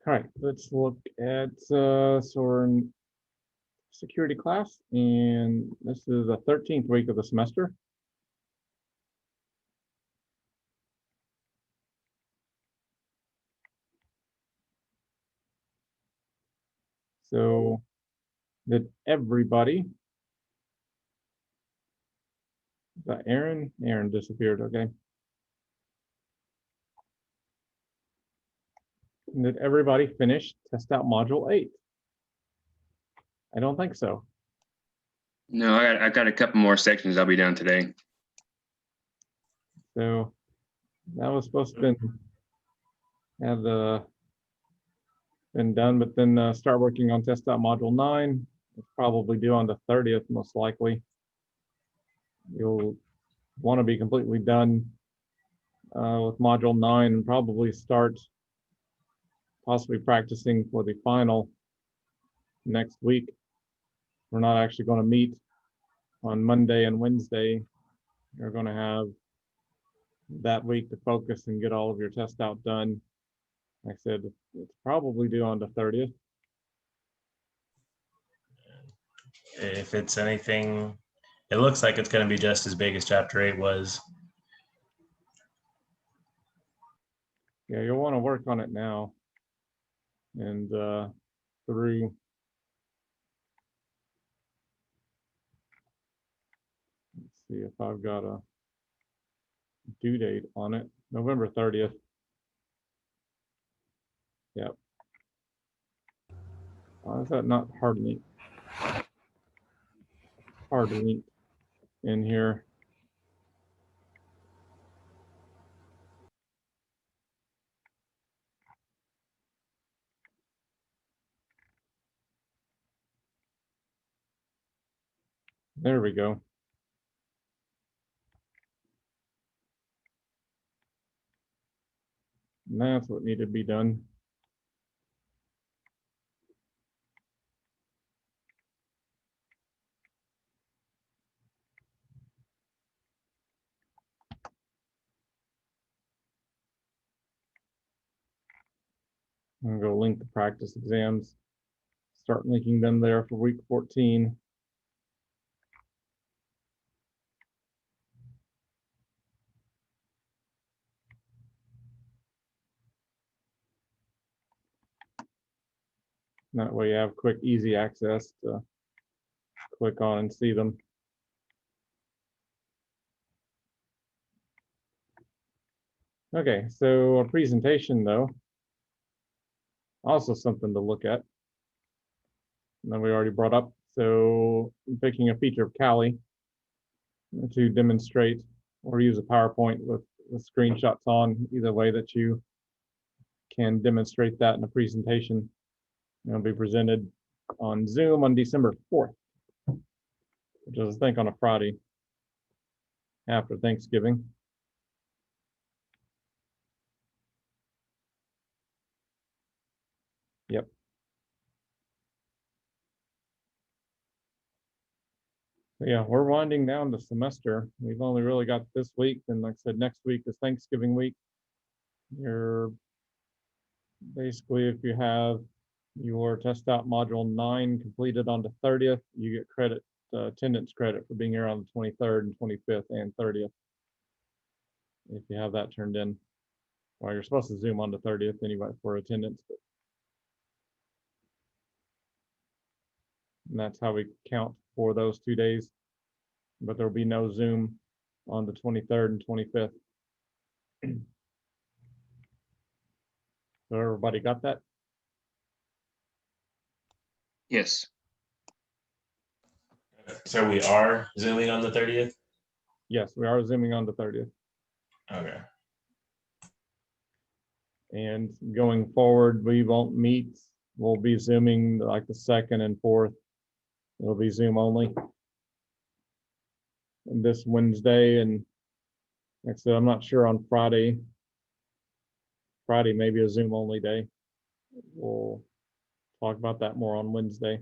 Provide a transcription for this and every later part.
All right, let's look at so we're in security class, and this is the 13th week of the semester. So did everybody, is that Aaron? Aaron disappeared, okay. Did everybody finish test out module 8? I don't think so. No, I got a couple more sections I'll be done today. So that was supposed to have been done, but then start working on test out module 9. It's probably due on the 30th, most likely. You'll want to be completely done with module 9 and probably start possibly practicing for the final next week. We're not actually going to meet on Monday and Wednesday. You're going to have that week to focus and get all of your test out done. Like I said, it's probably due on the 30th. If it's anything, it looks like it's going to be just as big as chapter 8 was. Yeah, you'll want to work on it now and through. Let's see if I've got a due date on it. November 30th. Yep. Why is that not hard link? Hard link in here. There we go. And that's what needed to be done. I'm gonna go link the practice exams. Start linking them there for week 14. That way you have quick, easy access to click on and see them. Okay, so a presentation though, also something to look at. And then we already brought up, so I'm picking a feature of Kali to demonstrate or use a PowerPoint with screenshots on, either way that you can demonstrate that in a presentation. It'll be presented on Zoom on December 4th, which is I think on a Friday after Thanksgiving. Yep. So yeah, we're winding down the semester. We've only really got this week, and like I said, next week is Thanksgiving week. You're basically, if you have your test out module 9 completed on the 30th, you get credit, attendance credit for being here on the 23rd and 25th and 30th. If you have that turned in. Well, you're supposed to Zoom on the 30th anyway for attendance, but and that's how we count for those 2 days. But there'll be no Zoom on the 23rd and 25th. So everybody got that? Yes. So we are Zooming on the 30th? Yes, we are Zooming on the 30th. Okay. And going forward, we won't meet. We'll be Zooming like the 2nd and 4th. It'll be Zoom only. And this Wednesday, and like I said, I'm not sure on Friday. Friday may be a Zoom only day. We'll talk about that more on Wednesday.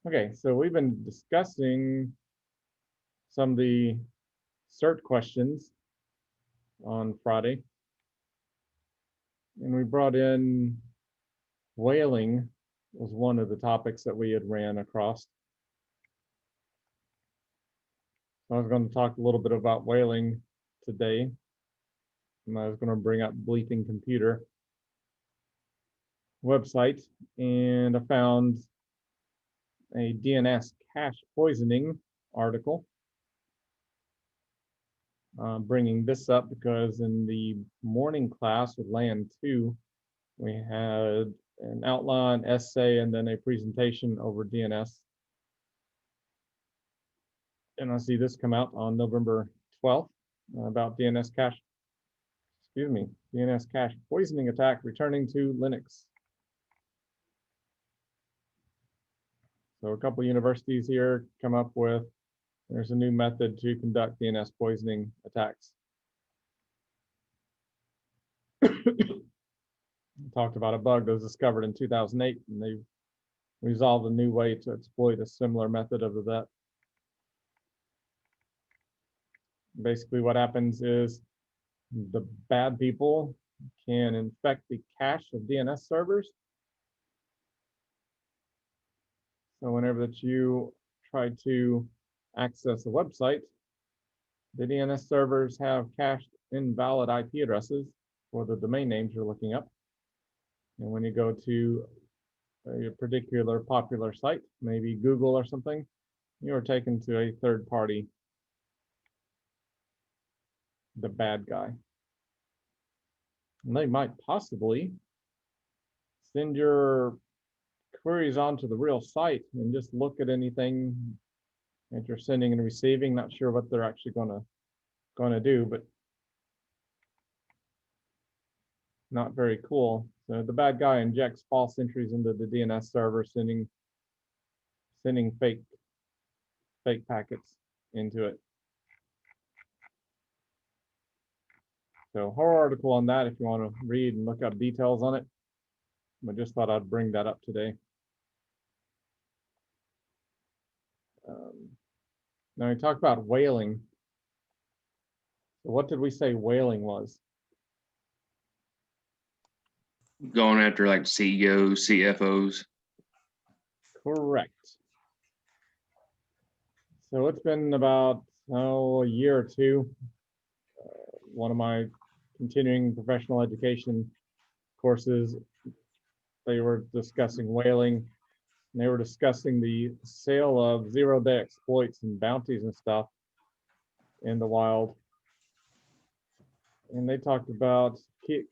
Okay, so we've been discussing some of the CERT questions on Friday. And we brought in whaling was one of the topics that we had ran across. I was going to talk a little bit about whaling today. And I was going to bring up Bleeping Computer website, and I found a DNS cache poisoning article. Bringing this up because in the morning class with Land 2, we had an outline, essay, and then a presentation over DNS. And I see this come out on November 12th about DNS cache poisoning attack returning to Linux. So a couple universities here come up with, there's a new method to conduct DNS poisoning attacks. Talked about a bug that was discovered in 2008, and they resolved a new way to exploit a similar method of that. Basically what happens is the bad people can infect the cache of DNS servers. So whenever that you try to access a website, the DNS servers have cached invalid IP addresses for the domain names you're looking up. And when you go to a particular popular site, maybe Google or something, you are taken to a third party, the bad guy. And they might possibly send your queries onto the real site and just look at anything that you're sending and receiving. Not sure what they're actually going to do, but not very cool. So the bad guy injects false entries into the DNS server, sending fake packets into it. So whole article on that if you want to read and look up details on it. I just thought I'd bring that up today. Now we talked about whaling. So what did we say whaling was? Going after like CEOs, CFOs. Correct. So it's been about a year or two. One of my continuing professional education courses, they were discussing whaling. And they were discussing the sale of zero-day exploits and bounties and stuff in the wild. And they talked about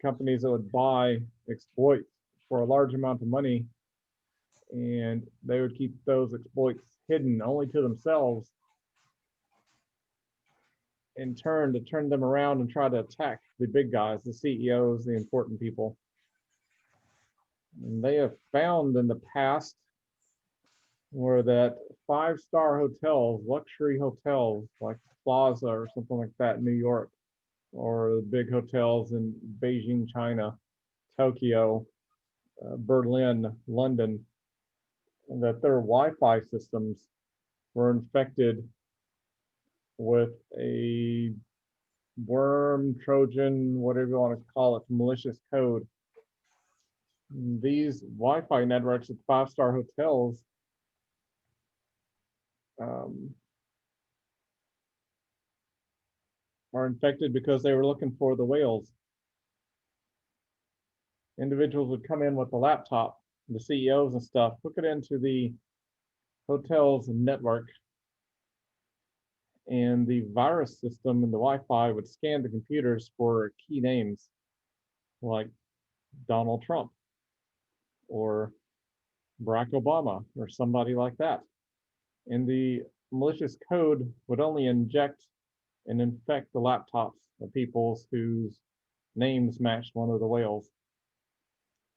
companies that would buy exploits for a large amount of money, and they would keep those exploits hidden only to themselves, in turn to turn them around and try to attack the big guys, the CEOs, the important people. And they have found in the past where that 5-star hotels, luxury hotels like Plaza or something like that in New York, or the big hotels in Beijing, China, Tokyo, Berlin, London, that their Wi-Fi systems were infected with a worm, Trojan, whatever you want to call it, malicious code. These Wi-Fi networks at 5-star hotels are infected because they were looking for the whales. Individuals would come in with the laptop, the CEOs and stuff, hook it into the hotel's network, and the virus system and the Wi-Fi would scan the computers for key names like Donald Trump or Barack Obama or somebody like that. And the malicious code would only inject and infect the laptops of people whose names matched one of the whales.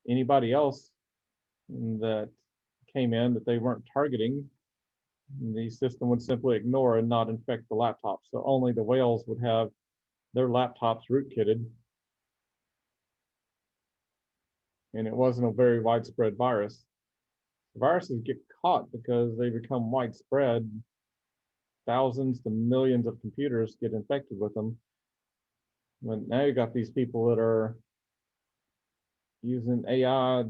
Anybody else that came in that they weren't targeting, the system would simply ignore and not infect the laptop. So only the whales would have their laptops rootkitted. And it wasn't a very widespread virus. Viruses get caught because they become widespread. Thousands to millions of computers get infected with them. But now you got these people that are using AI,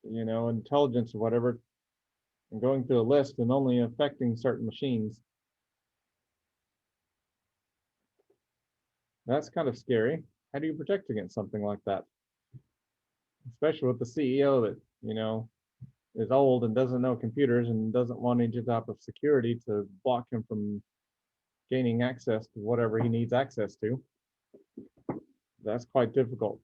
intelligence or whatever, and going through a list and only affecting certain machines. That's kind of scary. How do you protect against something like that? Especially with the CEO that, is old and doesn't know computers and doesn't want any type of security to block him from gaining access to whatever he needs access to. That's quite difficult.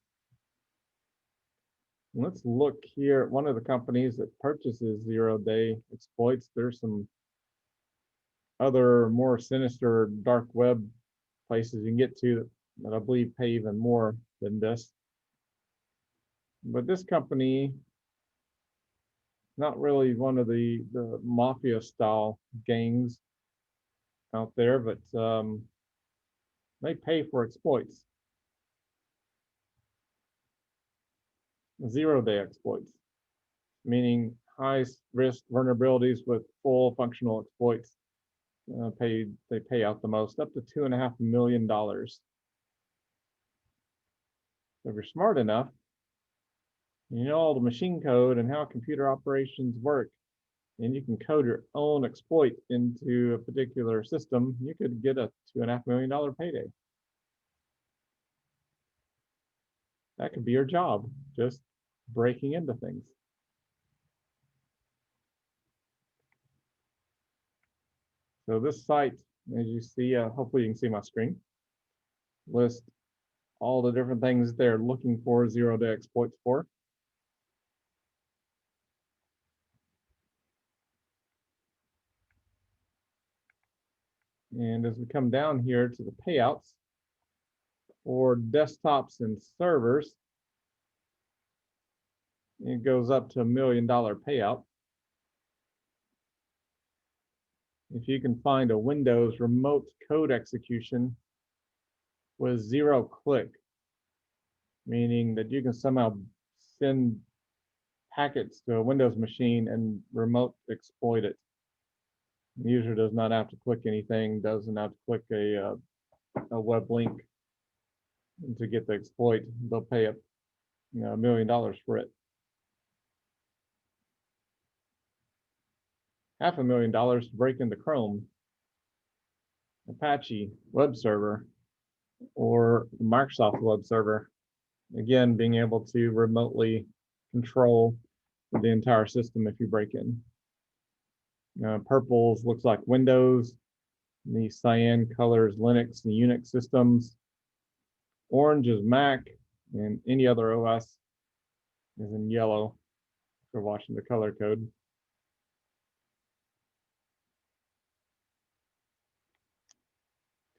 Let's look here at one of the companies that purchases zero-day exploits. There's some other more sinister dark web places you can get to that I believe pay even more than this. But this company, not really one of the mafia style gangs out there, but they pay for exploits. Zero-day exploits, meaning high risk vulnerabilities with full functional exploits. They pay out the most, up to $2.5 million. If you're smart enough, you know all the machine code and how computer operations work, and you can code your own exploit into a particular system, you could get a $2.5 million payday. That could be your job, just breaking into things. So this site, as you see, hopefully you can see my screen, lists all the different things they're looking for zero-day exploits for. And as we come down here to the payouts for desktops and servers, it goes up to $1 million payout. If you can find a Windows remote code execution with 0 click, meaning that you can somehow send packets to a Windows machine and remote exploit it. The user does not have to click anything, doesn't have to click a web link to get the exploit. They'll pay up, $1 million for it. $500,000 to break into Chrome, Apache web server, or Microsoft web server. Again, being able to remotely control the entire system if you break in. Purples looks like Windows. The cyan colors Linux and Unix systems. Orange is Mac, and any other OS is in yellow for watching the color code.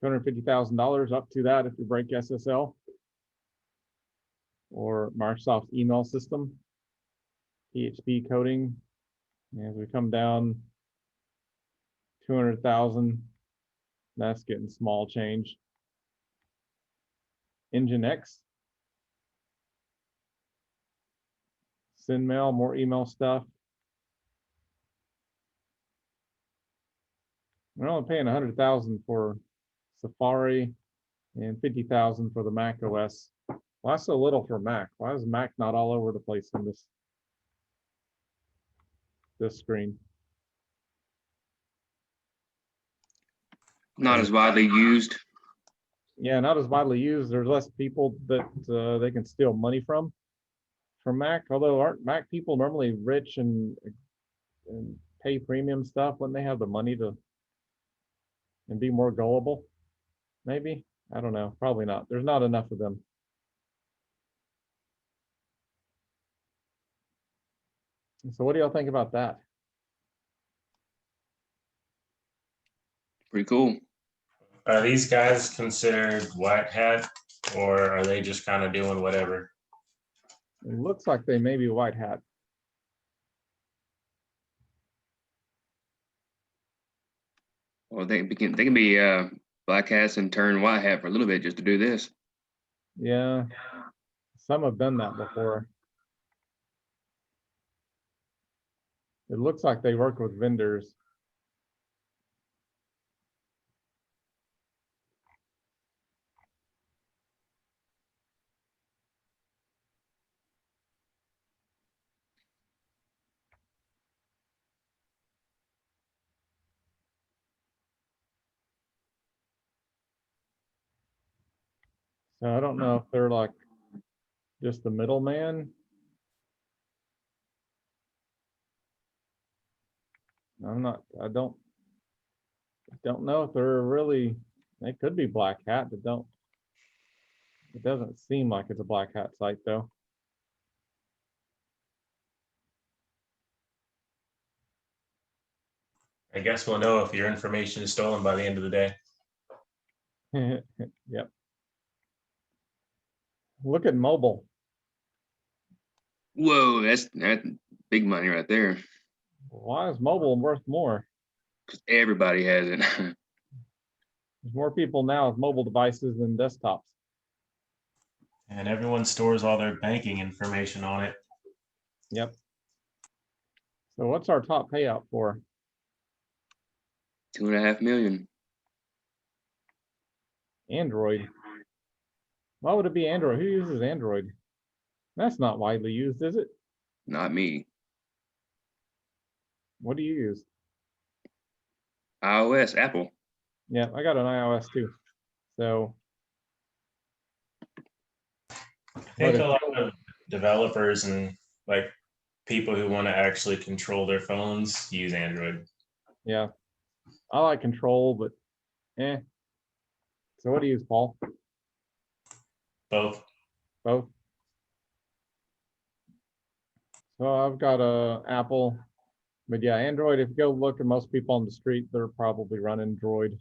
$250,000 up to that if you break SSL or Microsoft email system, PHP coding. As we come down, 200,000. That's getting small change. Nginx, SendMail, more email stuff. We're only paying 100,000 for Safari and 50,000 for the Mac OS. Why so little for Mac? Why is Mac not all over the place in this screen? Not as widely used. Yeah, not as widely used. There's less people that they can steal money from Mac. Although aren't Mac people normally rich and pay premium stuff when they have the money to and be more gullible? Maybe, I don't know. Probably not. There's not enough of them. So what do y'all think about that? Pretty cool. Are these guys considered white hat, or are they just kind of doing whatever? It looks like they may be white hat. Well, they can be black hats and turn white hat for a little bit just to do this. Yeah, some have done that before. It looks like they work with vendors. So I don't know if they're like just the middleman. I don't know if they're really, they could be black hat, but it doesn't seem like it's a black hat site though. I guess we'll know if your information is stolen by the end of the day. Yep. Look at mobile. Whoa, that's big money right there. Why is mobile worth more? Because everybody has it. There's more people now with mobile devices than desktops. And everyone stores all their banking information on it. Yep. So what's our top payout for? 2.5 million. Android. Why would it be Android? Who uses Android? That's not widely used, is it? Not me. What do you use? iOS, Apple. Yeah, I got an iOS too. So I think a lot of developers and like people who want to actually control their phones use Android. yeah, I like control, but eh. So what do you use, Paul? Both. Both. So I've got a Apple, but yeah, Android. If you go look at most people on the street, they're probably running Droid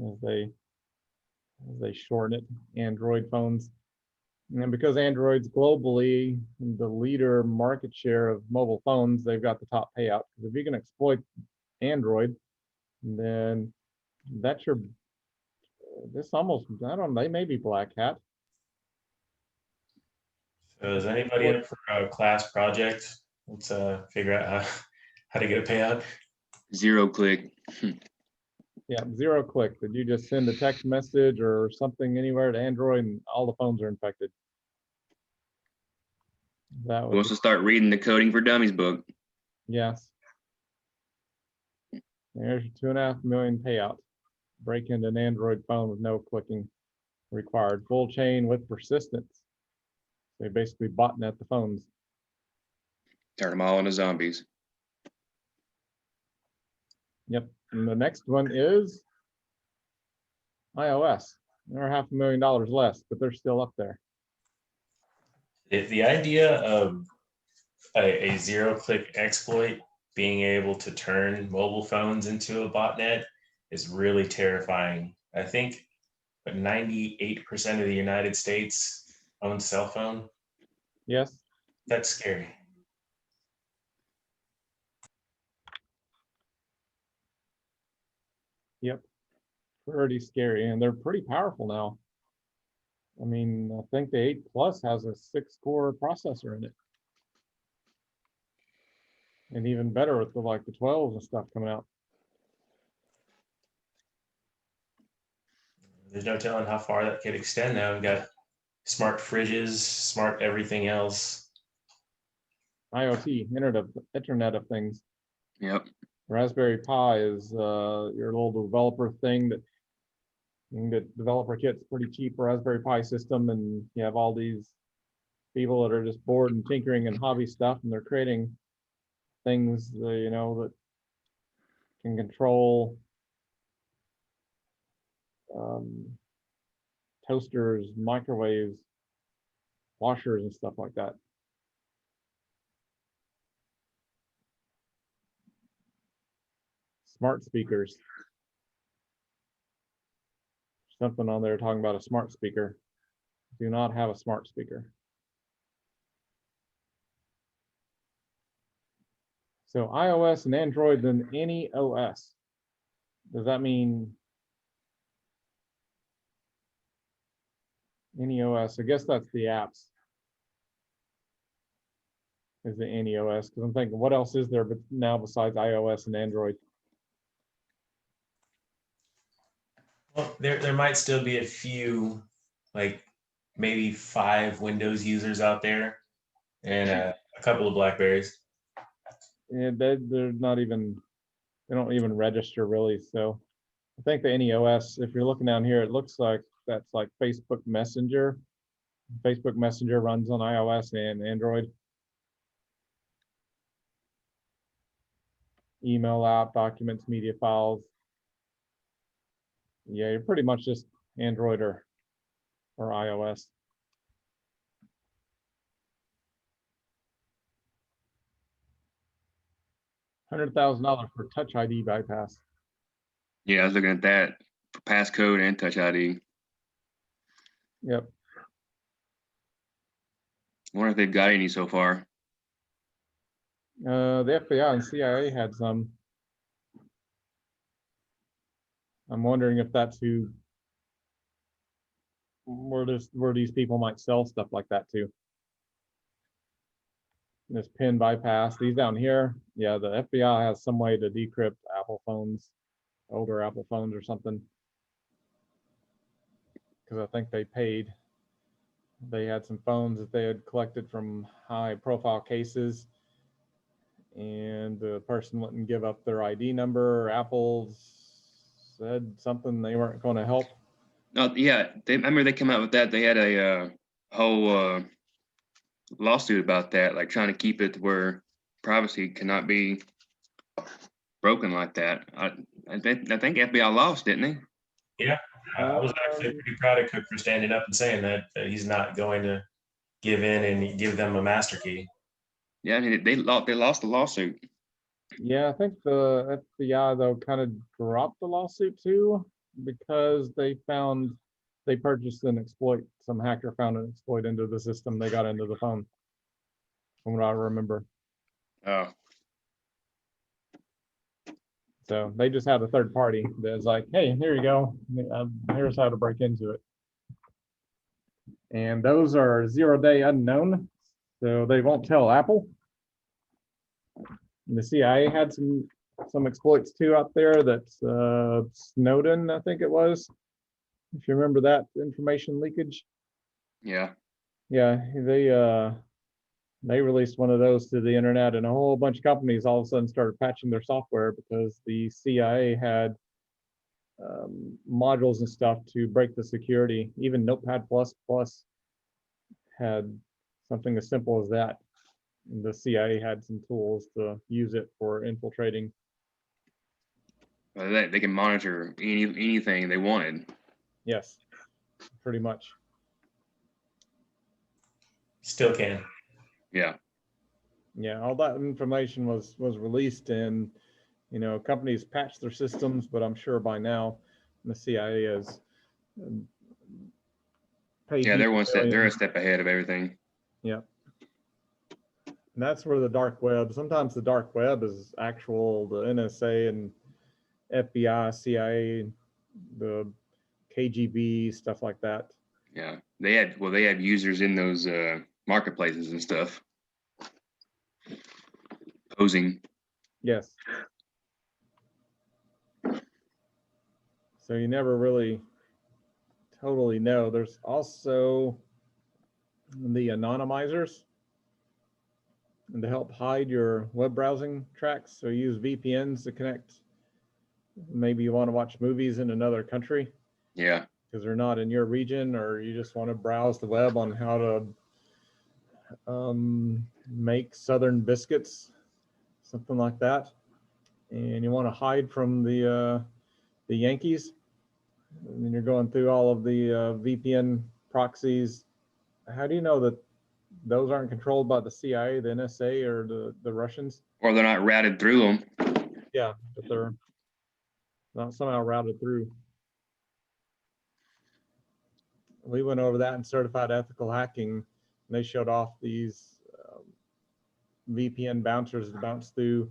as they shorten it, Android phones. And because Android's globally the leader market share of mobile phones, they've got the top payout. Because if you can exploit Android, then that's your, this almost, I don't know, they may be black hat. So is anybody up for a class project? Let's figure out how to get a payout. 0 click. Yeah, 0 click. Did you just send a text message or something anywhere to Android and all the phones are infected? That Who would wants to start reading the Coding for Dummies book? yes. There's your 2.5 million payout. Break into an Android phone with no clicking required. Full chain with persistence. They basically botnet the phones. Turn them all into zombies. Yep. And the next one is iOS. They're $500,000 less, but they're still up there. The idea of a 0-click exploit being able to turn mobile phones into a botnet is really terrifying. I think 98% of the United States owns cell phone. Yes. That's scary. Yep. Pretty scary. And they're pretty powerful now. I mean, I think the 8 Plus has a 6-core processor in it. And even better with the 12s and stuff coming out. There's no telling how far that could extend now. We've got smart fridges, smart everything else. IoT, Internet of Things. Yep. Raspberry Pi is your little developer thing that you can get developer kits pretty cheap, Raspberry Pi system, and you have all these people that are just bored and tinkering and hobby stuff, and they're creating things that can control toasters, microwaves, washers, and stuff like that. Smart speakers. Something on there talking about a smart speaker. Do not have a smart speaker. So iOS and Android than any OS. Does that mean any OS? I guess that's the apps. Is the any OS? Because I'm thinking, what else is there but now besides iOS and Android? Well, there might still be a few, like maybe 5 Windows users out there, and a couple of Blackberries. Yeah, they're not even, they don't even register really. So I think the any OS, if you're looking down here, it looks like that's like Facebook Messenger. Facebook Messenger runs on iOS and Android. Email app, documents, media files. Yeah, you're pretty much just Android or iOS. $100,000 for Touch ID bypass. Yeah, I was looking at that for passcode and Touch ID. Yep. I wonder if they've got any so far. The FBI and CIA had some. I'm wondering if that's where these people might sell stuff like that to. This pin bypass, these down here, yeah, the FBI has some way to decrypt Apple phones, older Apple phones or something. Because I think they paid. They had some phones that they had collected from high profile cases, and the person wouldn't give up their ID number. Apple said something they weren't going to help. Oh yeah, I remember they came out with that. They had a whole lawsuit about that, like trying to keep it where privacy cannot be broken like that. I think FBI lost, didn't they? Yeah, I was actually pretty proud of Cook for standing up and saying that he's not going to give in and give them a master key. Yeah, I mean, they lost the lawsuit. Yeah, I think the FBI though kind of dropped the lawsuit too, because they purchased an exploit. Some hacker found an exploit into the system. They got into the phone, from what I remember. Oh, So they just had a third party that's like, hey, here you go. Here's how to break into it. And those are 0-day unknown, so they won't tell Apple. And the CIA had some exploits too out there. That's Snowden, I think it was. If you remember that information leakage. yeah. Yeah, they released one of those to the internet, and a whole bunch of companies all of a sudden started patching their software because the CIA had modules and stuff to break the security. Even Notepad++ had something as simple as that. And the CIA had some tools to use it for infiltrating. They can monitor anything they wanted. Yes, pretty much. Still can. Yeah. Yeah, all that information was released, and companies patched their systems, but I'm sure by now the CIA has paid. Yeah, they're a step ahead of everything. Yeah. And that's where the dark web, sometimes the dark web is actual, the NSA and FBI, CIA, the KGB, stuff like that. Yeah, they had users in those marketplaces and stuff posing. Yes. So you never really totally know. There's also the anonymizers, and to help hide your web browsing tracks. So you use VPNs to connect. Maybe you want to watch movies in another country. Yeah. Because they're not in your region, or you just want to browse the web on how to make Southern biscuits, something like that. And you want to hide from the Yankees. And you're going through all of the VPN proxies. How do you know that those aren't controlled by the CIA, the NSA, or the Russians? Or they're not routed through them. Yeah, but they're not somehow routed through. We went over that in certified ethical hacking, and they showed off these VPN bouncers that bounce through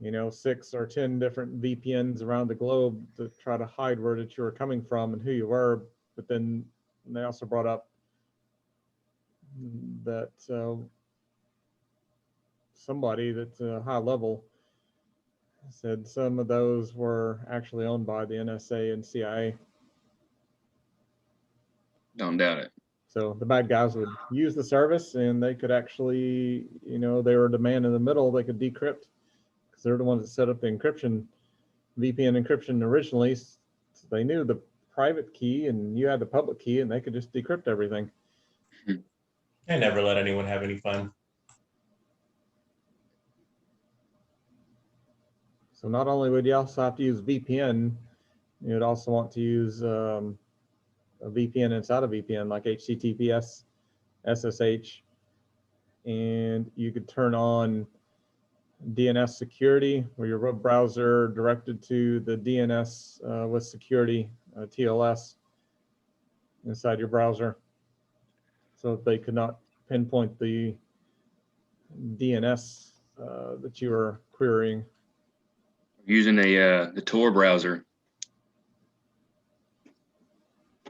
6 or 10 different VPNs around the globe to try to hide where that you were coming from and who you were. But then they also brought up that somebody that's a high level said some of those were actually owned by the NSA and CIA. Don't doubt it. So the bad guys would use the service, and they could actually, they were the man in the middle. They could decrypt, because they're the ones that set up the encryption, VPN encryption originally. So they knew the private key and you had the public key, and they could just decrypt everything. I never let anyone have any fun. So not only would you also have to use VPN, you'd also want to use a VPN inside a VPN like HTTPS, SSH, and you could turn on DNS security, where your web browser directed to the DNS with security, TLS, inside your browser, so that they could not pinpoint the DNS that you were querying. Using the Tor browser.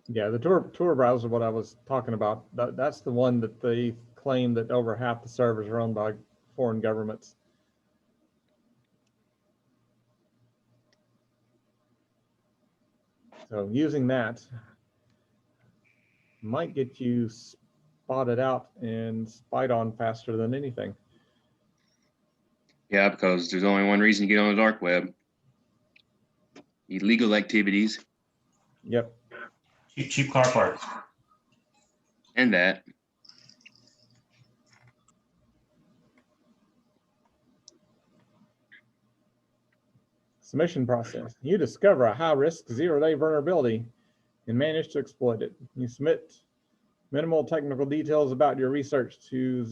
Yeah, the Tor browser, what I was talking about, that's the one that they claim that over half the servers are owned by foreign governments. So using that might get you spotted out and spied on faster than anything. Yeah, because there's only one reason to get on the dark web. Illegal activities. Yep. Cheap car parts. And that. Submission process. You discover a high-risk zero-day vulnerability and manage to exploit it. You submit minimal technical details about your research to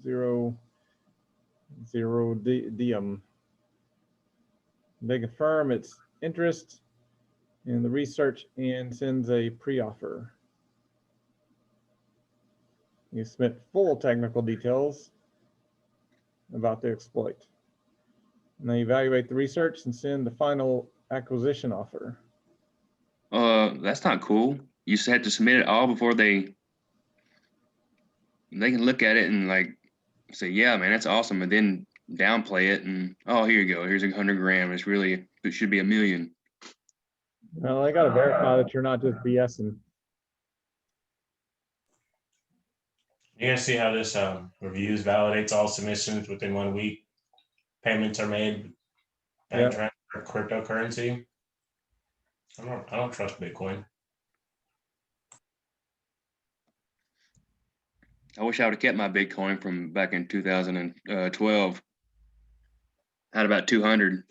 DM. They confirm its interest in the research and sends a pre-offer. You submit full technical details about the exploit. And they evaluate the research and send the final acquisition offer. That's not cool. You just had to submit it all before they can look at it and like say, yeah, man, that's awesome, and then downplay it and, oh, here you go, here's 100 grand. It should be 1 million. Well, they got to verify that you're not just BSing. You're gonna see how this reviews validates all submissions within 1 week. Payments are made. Bank transfer, cryptocurrency. I don't trust Bitcoin. I wish I would have kept my Bitcoin from back in 2012. I had about 200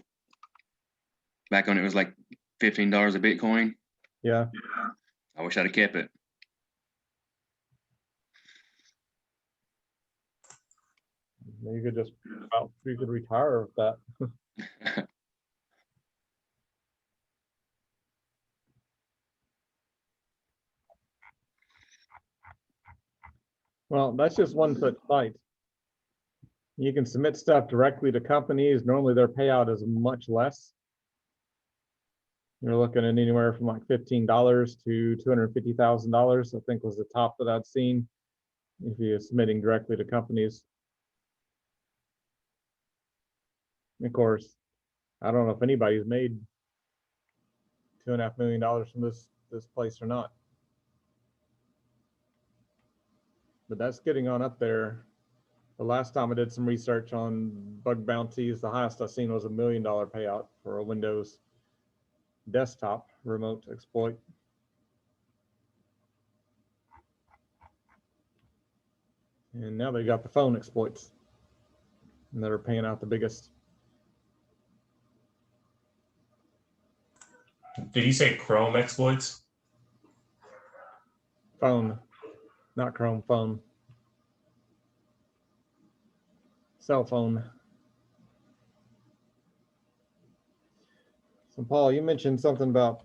back when it was like $15 a Bitcoin. Yeah. I wish I'd have kept it. You could retire with that. Well, that's just one such site. You can submit stuff directly to companies. Normally their payout is much less. You're looking at anywhere from like $15 to $250,000, I think was the top that I'd seen if you're submitting directly to companies. Of course, I don't know if anybody's made $2.5 million from this place or not. But that's getting on up there. The last time I did some research on bug bounties, the highest I've seen was $1 million payout for a Windows desktop remote exploit. And now they got the phone exploits that are paying out the biggest. Did you say Chrome exploits? Phone, not Chrome, phone. Cell phone. So Paul, you mentioned something about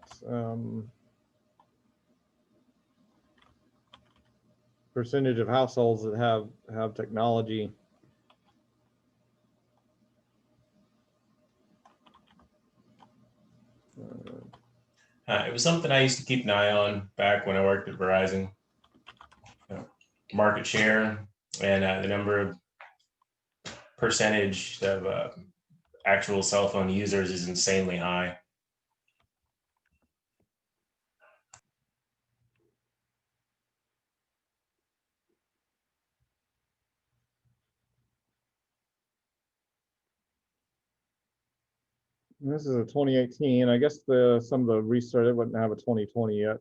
percentage of households that have technology. It was something I used to keep an eye on back when I worked at Verizon. Market share and the number of percentage of actual cell phone users is insanely high. This is a 2018. I guess some of the restart, it wouldn't have a 2020 yet.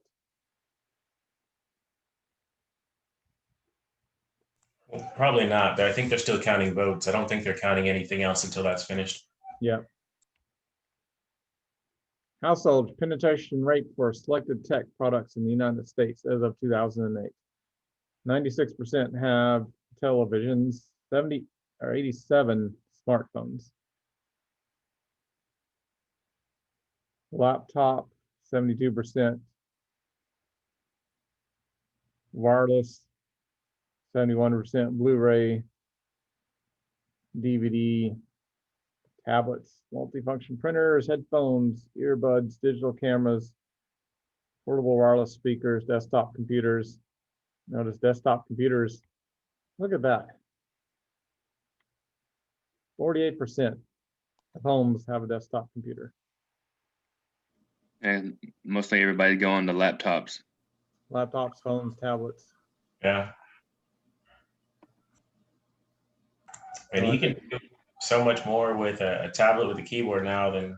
Well, probably not, but I think they're still counting votes. I don't think they're counting anything else until that's finished. Yeah. Household penetration rate for selected tech products in the United States as of 2008. 96% have televisions, 70 or 87 smartphones. Laptop, 72%. Wireless, 71%. Blu-ray, DVD, tablets, multifunction printers, headphones, earbuds, digital cameras, portable wireless speakers, desktop computers. Notice desktop computers. Look at that. 48% of homes have a desktop computer. And mostly everybody go on to laptops. Laptops, phones, tablets. Yeah. And So I you can think- do so much more with a tablet with a keyboard now than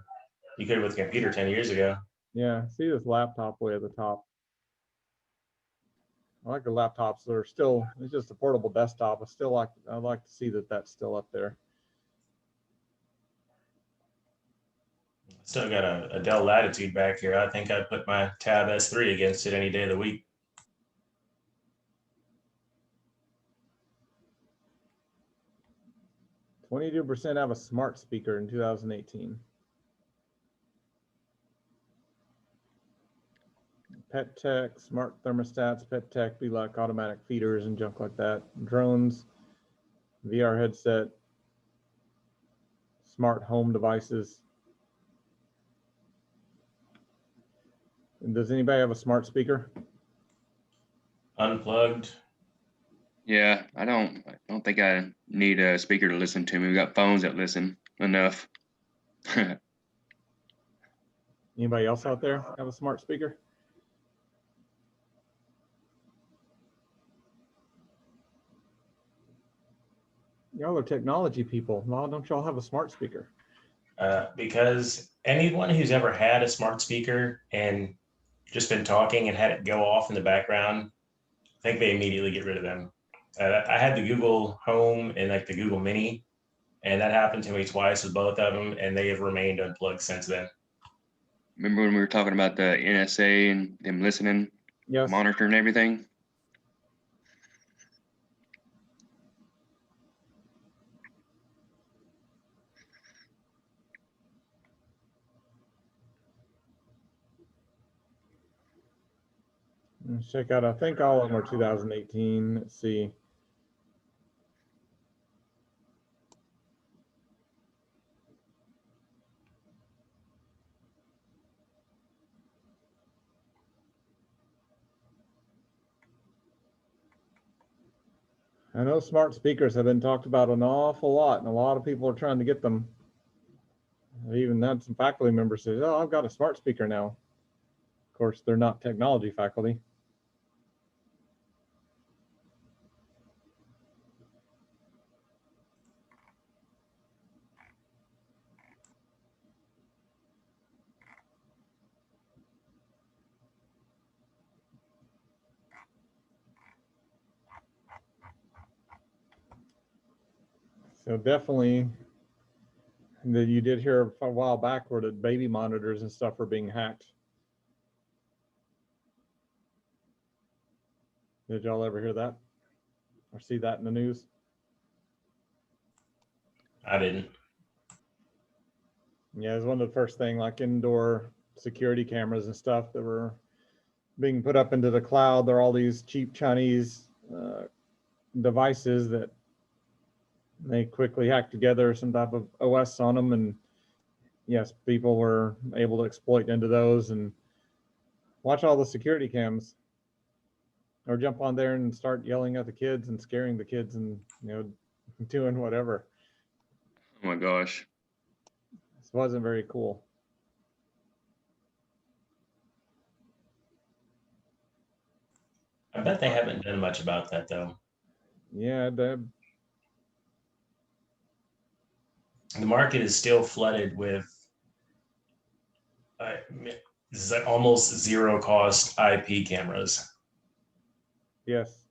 you could with a computer 10 years ago. Yeah, see this laptop way at the top. I like the laptops. They're still, it's just a portable desktop. I'd like to see that that's still up there. Still got a Dell Latitude back here. I think I'd put my Tab S3 against it any day of the week. %22 have a smart speaker in 2018. Pet tech, smart thermostats, pet tech be like automatic feeders and junk like that. Drones, VR headset, smart home devices. And does anybody have a smart speaker? Unplugged. Yeah, I don't think I need a speaker to listen to me. We got phones that listen enough. Anybody else out there have a smart speaker? Y'all are technology people. Why don't y'all have a smart speaker? Because anyone who's ever had a smart speaker and just been talking and had it go off in the background, I think they immediately get rid of them. I had the Google Home and like the Google Mini, and that happened to me twice with both of them, and they have remained unplugged since then. Remember when we were talking about the NSA and them listening, Yes. monitoring everything? Let's check out, I think all of them are 2018. Let's see. I know smart speakers have been talked about an awful lot, and a lot of people are trying to get them. I even had some faculty members say, "Oh, I've got a smart speaker now." Of course, they're not technology faculty. So definitely, that you did hear a while back where the baby monitors and stuff were being hacked. Did y'all ever hear that or see that in the news? I didn't. Yeah, it was one of the first thing, like indoor security cameras and stuff that were being put up into the cloud. There are all these cheap Chinese devices that they quickly hacked together some type of OS on them, and yes, people were able to exploit into those and watch all the security cams, or jump on there and start yelling at the kids and scaring the kids and doing whatever. Oh my gosh. This wasn't very cool. I bet they haven't done much about that though. Yeah, The market is still flooded with This is like almost zero cost IP cameras. Yes.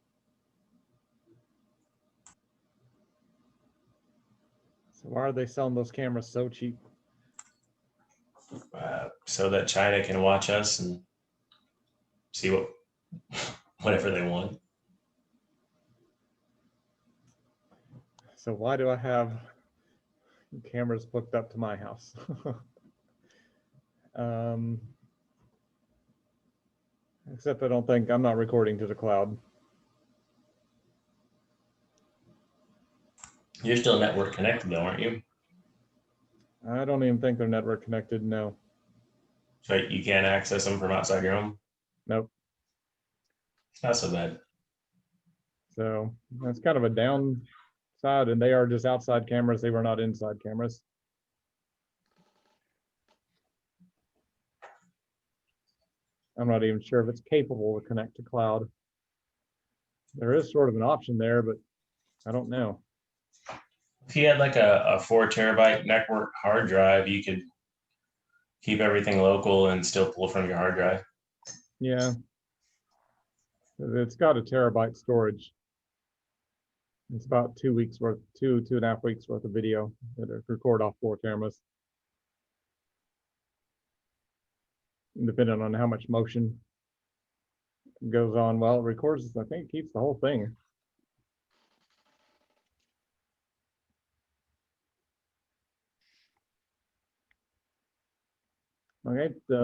So why are they selling those cameras so cheap? So that China can watch us and see whatever they want. So why do I have cameras hooked up to my house? Except I'm not recording to the cloud. You're still network connected though, aren't you? I don't even think they're network connected, no. So you can't access them from outside your home? Nope. It's not so bad. So that's kind of a downside, and they are just outside cameras. They were not inside cameras. I'm not even sure if it's capable to connect to cloud. There is sort of an option there, but I don't know. If you had like a 4 terabyte network hard drive, you could keep everything local and still pull from your hard drive. Yeah. It's got a terabyte storage. It's about 2 weeks worth, 2.5 weeks worth of video that are record off 4 cameras. Depending on how much motion goes on. Well, it records, I think it keeps the whole thing. Okay, the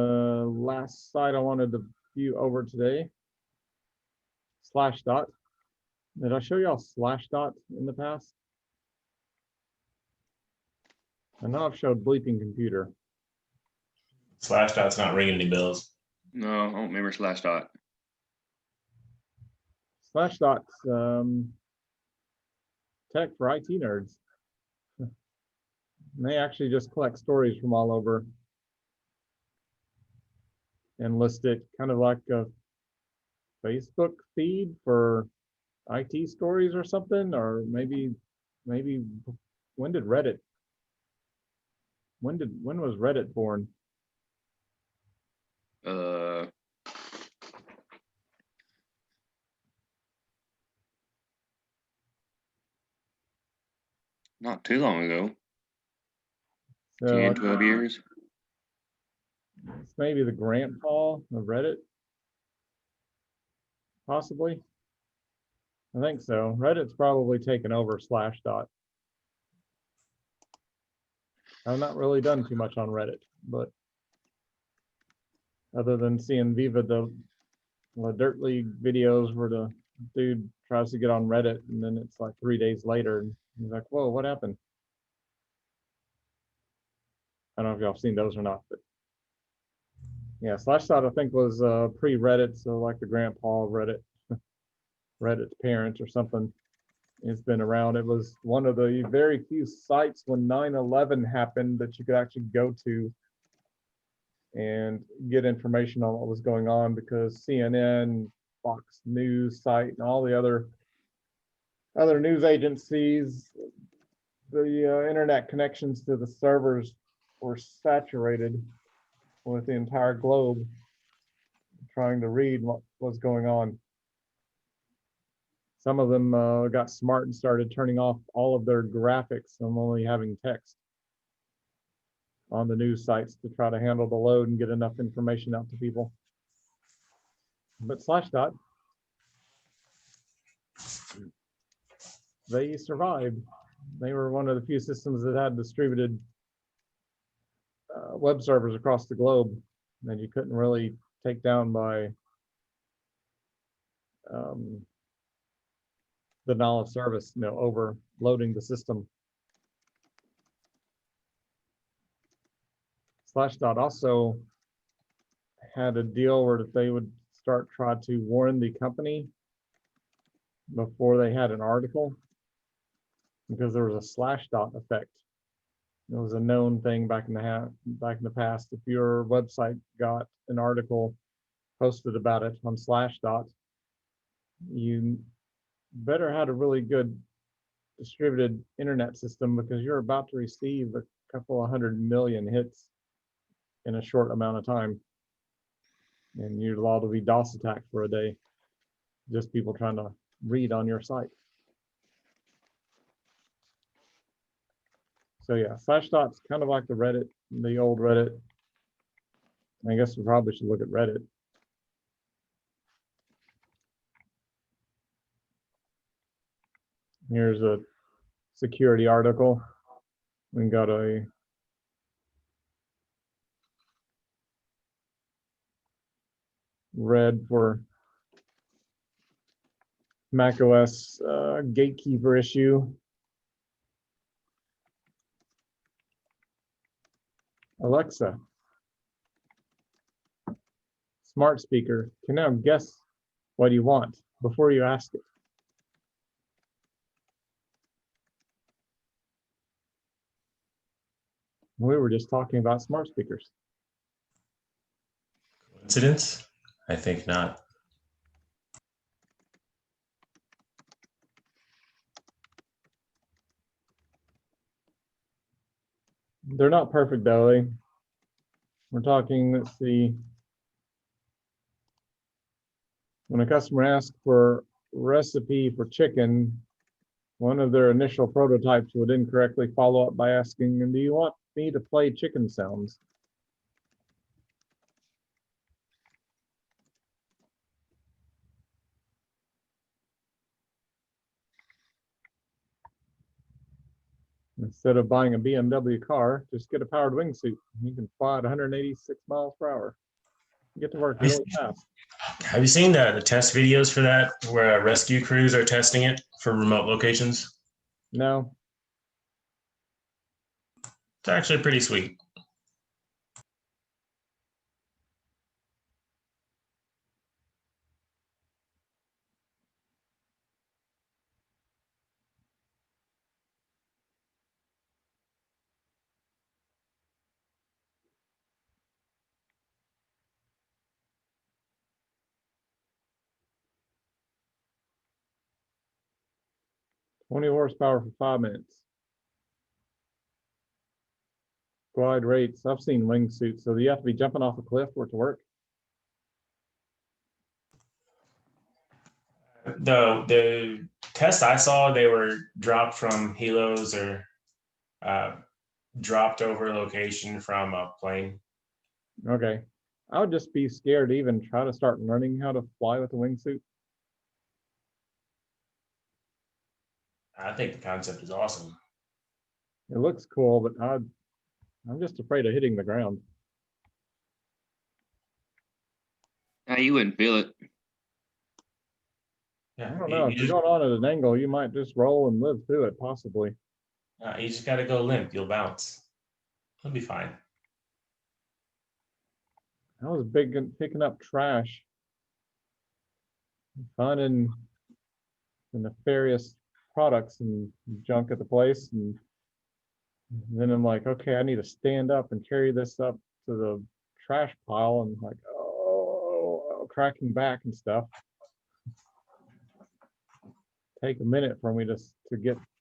last site I wanted to view over today, Slashdot. Did I show y'all Slashdot in the past? I know I've showed Bleeping Computer. Slashdot's not ringing any bells. No, I don't remember Slashdot. Slashdot's tech for IT nerds. And they actually just collect stories from all over and list it kind of like a Facebook feed for IT stories or something, or maybe when did Reddit? When was Reddit born? Not too long ago. So 10, 12 years. it's maybe the grandpa of Reddit, possibly. I think so. Reddit's probably taken over Slashdot. I've not really done too much on Reddit, but other than seeing Viva the Dirt League videos where the dude tries to get on Reddit and then it's like 3 days later and he's like, whoa, what happened? I don't know if y'all have seen those or not, but yeah, Slashdot I think was pre-Reddit, so like the grandpa of Reddit, Reddit's parents or something. It's been around. It was one of the very few sites when 9/11 happened that you could actually go to and get information on what was going on, because CNN, Fox News site, and all the other news agencies, the internet connections to the servers were saturated with the entire globe trying to read what was going on. Some of them got smart and started turning off all of their graphics and only having text on the news sites to try to handle the load and get enough information out to people. But Slashdot, they survived. They were one of the few systems that had distributed web servers across the globe that you couldn't really take down by denial of service, overloading the system. Slashdot also had a deal where they would try to warn the company before they had an article, because there was a Slashdot effect. It was a known thing back in the past. If your website got an article posted about it on Slashdot, you better had a really good distributed internet system, because you're about to receive a couple of 100 million hits in a short amount of time. And you're allowed to be DOS attacked for a day. Just people trying to read on your site. So yeah, Slashdot's kind of like the Reddit, the old Reddit. I guess we probably should look at Reddit. Here's a security article. We got a red for macOS gatekeeper issue. Alexa, smart speaker, can now guess what you want before you ask it. We were just talking about smart speakers. Coincidence? I think not. They're not perfect though. We're talking, let's see. When a customer asks for recipe for chicken, one of their initial prototypes would incorrectly follow up by asking, do you want me to play chicken sounds? Instead of buying a BMW car, just get a powered wingsuit. You can fly at 186 miles per hour. Get to work really fast. Have you seen the test videos for that where rescue crews are testing it for remote locations? No, It's actually pretty sweet. $20 horsepower for 5 minutes. Glide rates. I've seen wingsuits, so you have to be jumping off a cliff for it to work. The test I saw, they were dropped from helos or dropped over location from a plane. Okay. I would just be scared to even try to start learning how to fly with a wingsuit. I think the concept is awesome. It looks cool, but I'm just afraid of hitting the ground. You wouldn't feel it. Yeah, I don't know. If you're going on at an angle, you might just roll and live through it, possibly. you just got to go limp. You'll bounce. It'll be fine. I was picking up trash, finding the nefarious products and junk at the place, and then I'm like, okay, I need to stand up and carry this up to the trash pile, and like, oh, cracking back and stuff. Take a minute for me to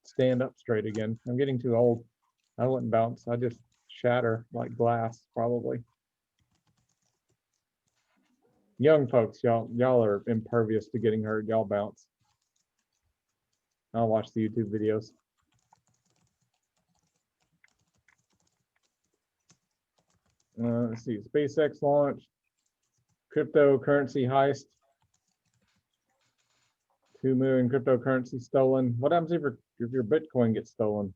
stand up straight again. I'm getting too old. I wouldn't bounce. I just shatter like glass, probably. Young folks, y'all are impervious to getting hurt. Y'all bounce. I'll watch the YouTube videos. Let's see, SpaceX launch, cryptocurrency heist, 2 million cryptocurrency stolen. What happens if your Bitcoin gets stolen?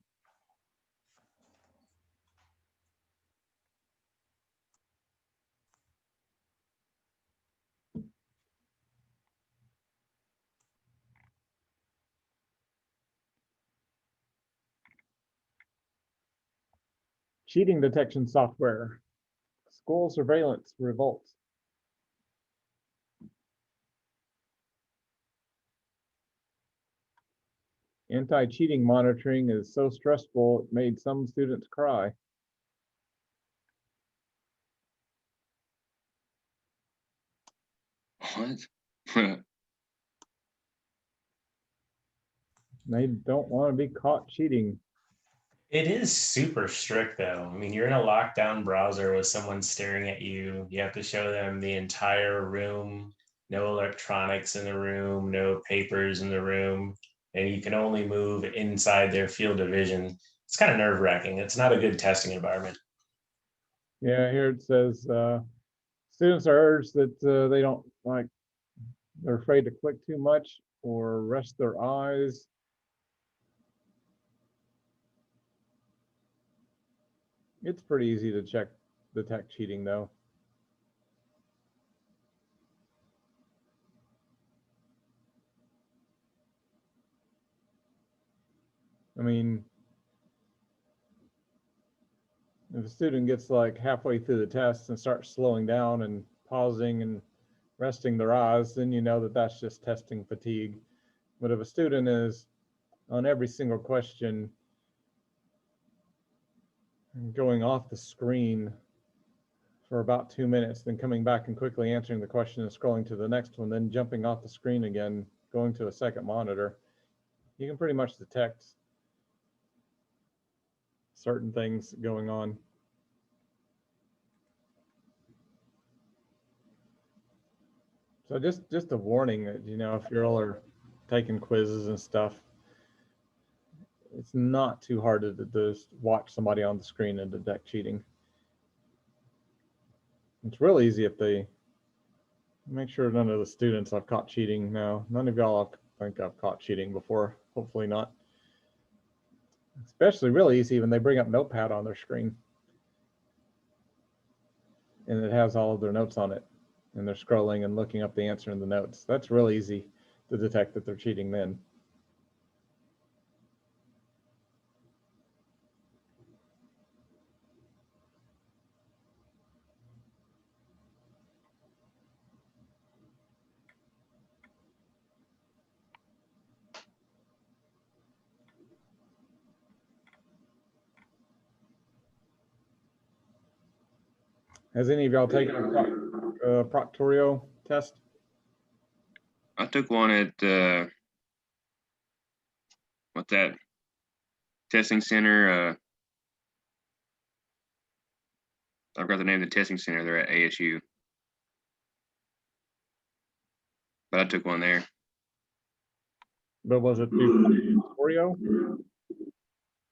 Cheating detection software. School surveillance revolts. Anti-cheating monitoring is so stressful it made some students cry. What? They don't want to be caught cheating. It is super strict though. I mean, you're in a lockdown browser with someone staring at you. You have to show them the entire room, no electronics in the room, no papers in the room, and you can only move inside their field of vision. It's kind of nerve-wracking. It's not a good testing environment. Yeah, here it says students are urged that they don't like, they're afraid to click too much or rest their eyes. It's pretty easy to detect cheating though. I mean, if a student gets like halfway through the test and starts slowing down and pausing and resting their eyes, then you know that that's just testing fatigue. But if a student is on every single question going off the screen for about 2 minutes, then coming back and quickly answering the question and scrolling to the next one, then jumping off the screen again, going to a second monitor, you can pretty much detect certain things going on. So just a warning that, you know, if you're all are taking quizzes and stuff, it's not too hard to just watch somebody on the screen and detect cheating. It's real easy if they make sure none of the students I've caught cheating. No, none of y'all think I've caught cheating before. Hopefully not. Especially really easy when they bring up Notepad on their screen and it has all of their notes on it and they're scrolling and looking up the answer in the notes. That's real easy to detect that they're cheating then. Has any of y'all taken a Proctorio test? I took one at what's that testing center? I forgot the name of the testing center. They're at ASU, but I took one there. But was it through Proctorio?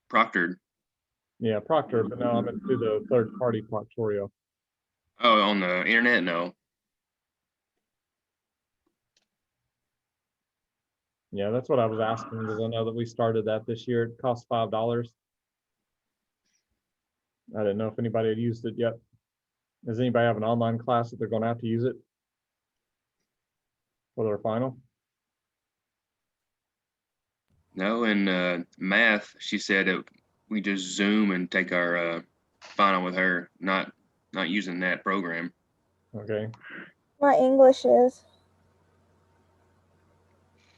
Proctored. Yeah, Proctor, but no, I meant through the third-party Proctorio. Oh, on the internet? No. Yeah, that's what I was asking because I know that we started that this year. It costs $5. I didn't know if anybody had used it yet. Does anybody have an online class that they're going to have to use it for their final? No, in math, she said that we just Zoom and take our final with her, not using that program. Okay. My English is.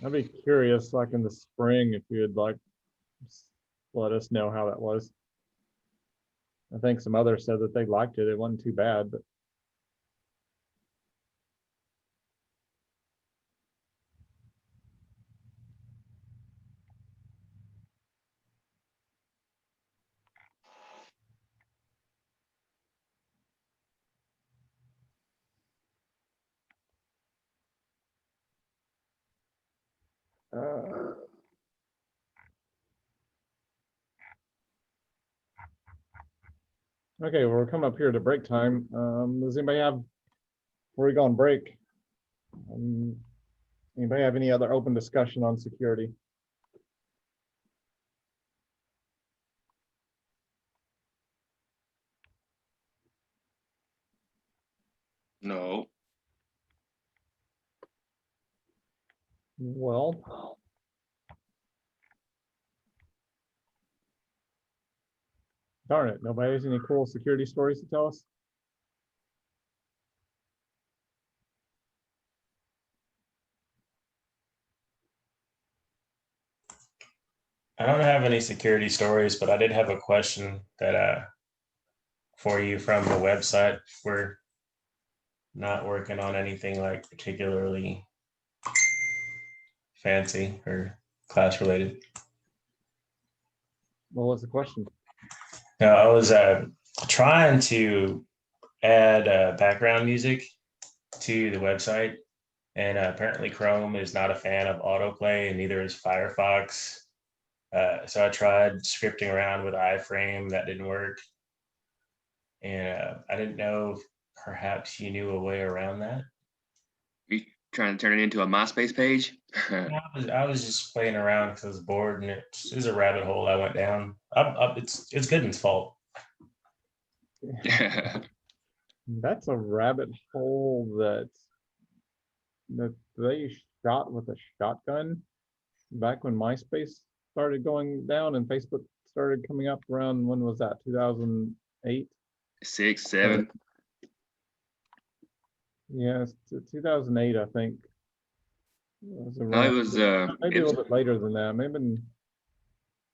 I'd be curious, like in the spring, if you would like let us know how that was. I think some others said that they liked it. It wasn't too bad, but okay, well, we're coming up here to break time. Does anybody have, before we go on break, anybody have any other open discussion on security? No. Well, darn it, nobody has any cool security stories to tell us? I don't have any security stories, but I did have a question that for you from the website. We're not working on anything like particularly fancy or class related. What was the question? No, I was trying to add background music to the website, and apparently Chrome is not a fan of autoplay, and neither is Firefox. So I tried scripting around with iframe. That didn't work, and I didn't know if perhaps you knew a way around that. You trying to turn it into a MySpace page? I was just playing around because I was bored, and it was a rabbit hole I went down. It's Goodman's fault. That's a rabbit hole that they shot with a shotgun back when MySpace started going down and Facebook started coming up around, when was that, 2008? 6, 7. Yeah, it's 2008, I think. No, it was Maybe a little bit later than that. Maybe.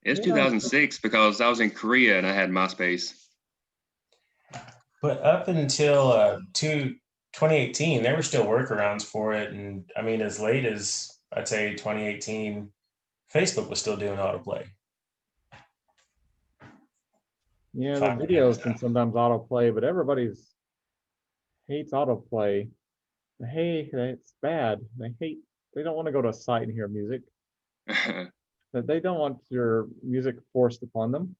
it's Yeah. 2006 because I was in Korea and I had MySpace. But up until 2018, there were still workarounds for it. And I mean, as late as I'd say 2018, Facebook was still doing autoplay. Yeah, the videos can sometimes autoplay, but everybody's hates autoplay. Hey, it's bad. They don't want to go to a site and hear music. That they don't want your music forced upon them.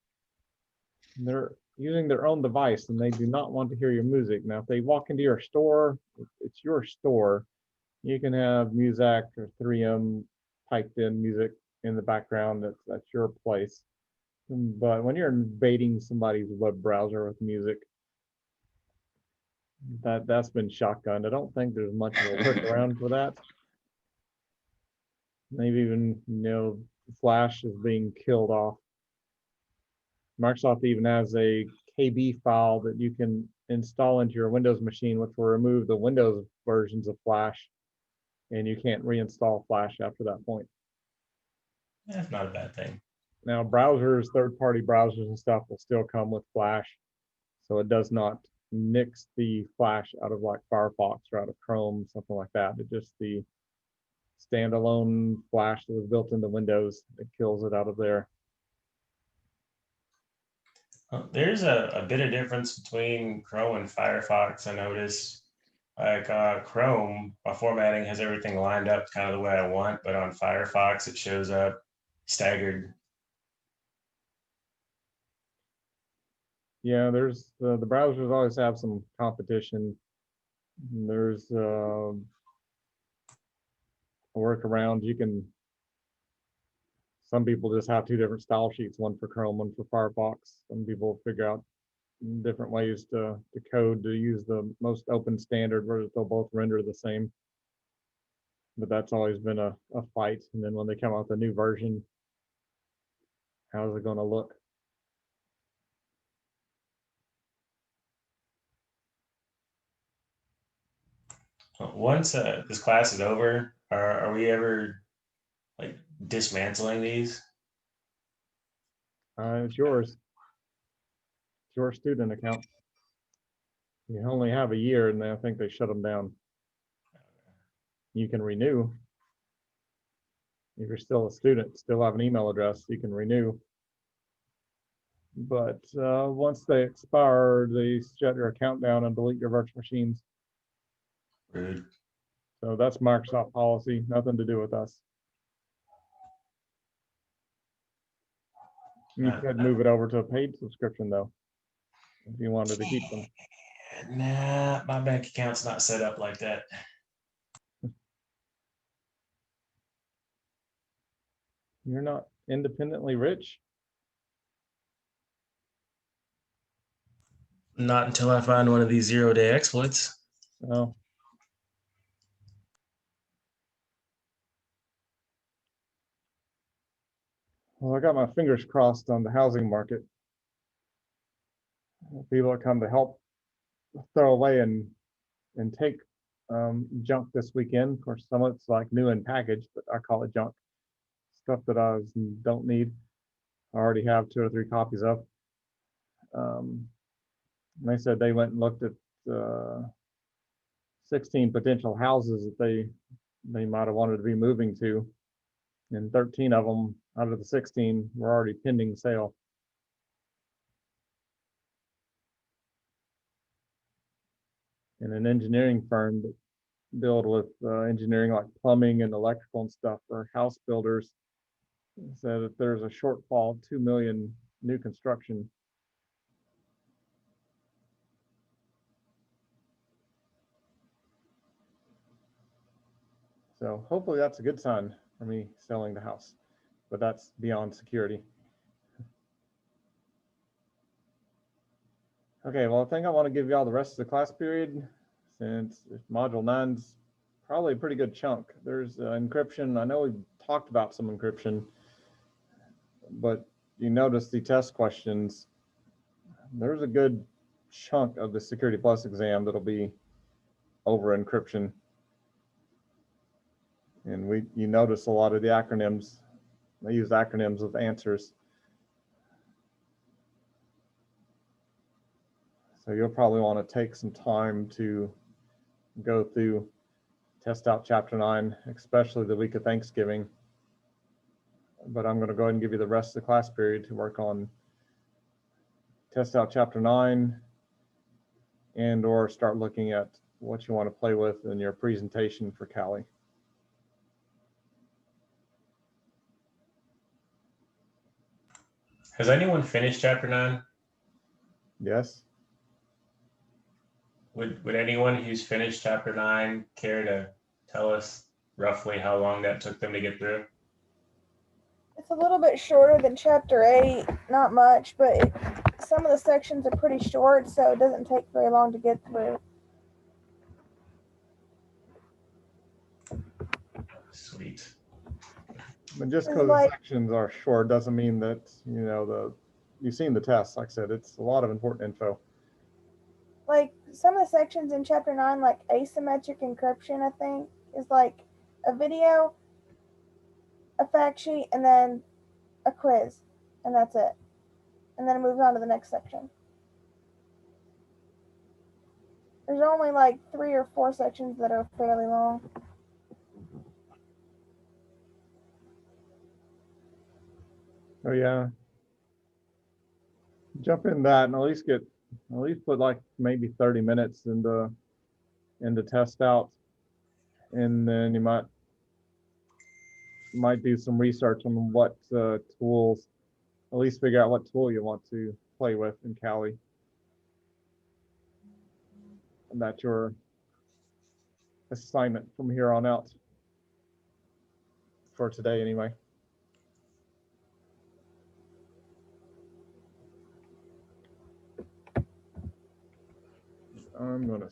They're using their own device and they do not want to hear your music. Now, if they walk into your store, it's your store. You can have Muzak or 3M typed in music in the background. That's your place. But when you're invading somebody's web browser with music, that's been shotgunned. I don't think there's much of a workaround for that. Maybe even, Flash is being killed off. Microsoft even has a KB file that you can install into your Windows machine, which will remove the Windows versions of Flash, and you can't reinstall Flash after that point. That's not a bad thing. Now, browsers, third-party browsers and stuff will still come with Flash, so it does not nix the Flash out of like Firefox or out of Chrome, something like that. It just the standalone Flash that was built into Windows, it kills it out of there. There's a bit of difference between Chrome and Firefox. I noticed, like Chrome, my formatting has everything lined up kind of the way I want, but on Firefox it shows up staggered. Yeah, there's the browsers always have some competition. There's a workaround. Some people just have two different style sheets, one for Chrome, one for Firefox. Some people figure out different ways to code to use the most open standard where they'll both render the same. But that's always been a fight. And then when they come out with a new version, how's it going to look? Once this class is over, are we ever like dismantling these? It's yours. It's your student account. You only have a year, and I think they shut them down. You can renew. If you're still a student, still have an email address, you can renew. But once they expire, they shut your account down and delete your virtual machines. Rude. So that's Microsoft policy, nothing to do with us. You could move it over to a paid subscription though, if you wanted to keep them. Nah, my bank account's not set up like that. You're not independently rich? Not until I find one of these 0-day exploits. No. Well, I got my fingers crossed on the housing market. People that come to help throw away and take junk this weekend. Of course, some of it's like new and packaged, but I call it junk. Stuff that I don't need. I already have 2 or 3 copies of. They said they went and looked at 16 potential houses that they might have wanted to be moving to, and 13 of them out of the 16 were already pending sale. in an engineering firm that dealt with engineering like plumbing and electrical and stuff for house builders. Said that there's a shortfall of 2 million new construction. So hopefully that's a good sign for me selling the house, but that's beyond security. Okay, well, I think I want to give y'all the rest of the class period since module 9's probably a pretty good chunk. There's encryption. I know we've talked about some encryption, but you notice the test questions. There's a good chunk of the Security Plus exam that'll be over encryption. And you notice a lot of the acronyms. They use acronyms with answers. So you'll probably want to take some time to go through Test Out Chapter 9, especially the week of Thanksgiving. But I'm going to go ahead and give you the rest of the class period to work on Test Out Chapter 9 and or start looking at what you want to play with in your presentation for Cali. Has anyone finished chapter 9? Yes? Would anyone who's finished chapter 9 care to tell us roughly how long that took them to get through? It's a little bit shorter than chapter 8, not much, but some of the sections are pretty short, so it doesn't take very long to get through. Sweet. But just It's because like- the sections are short doesn't mean that, you've seen the test. Like I said, it's a lot of important info. Like some of the sections in chapter 9, like asymmetric encryption, I think, is like a video, a fact sheet, and then a quiz, and that's it. And then it moves on to the next section. There's only like 3 or 4 sections that are fairly long. Oh yeah. Jump in that and at least put like maybe 30 minutes into Test Out. And then you might do some research on what tools, at least figure out what tool you want to play with in Cali. And that's your assignment from here on out for today anyway. I'm gonna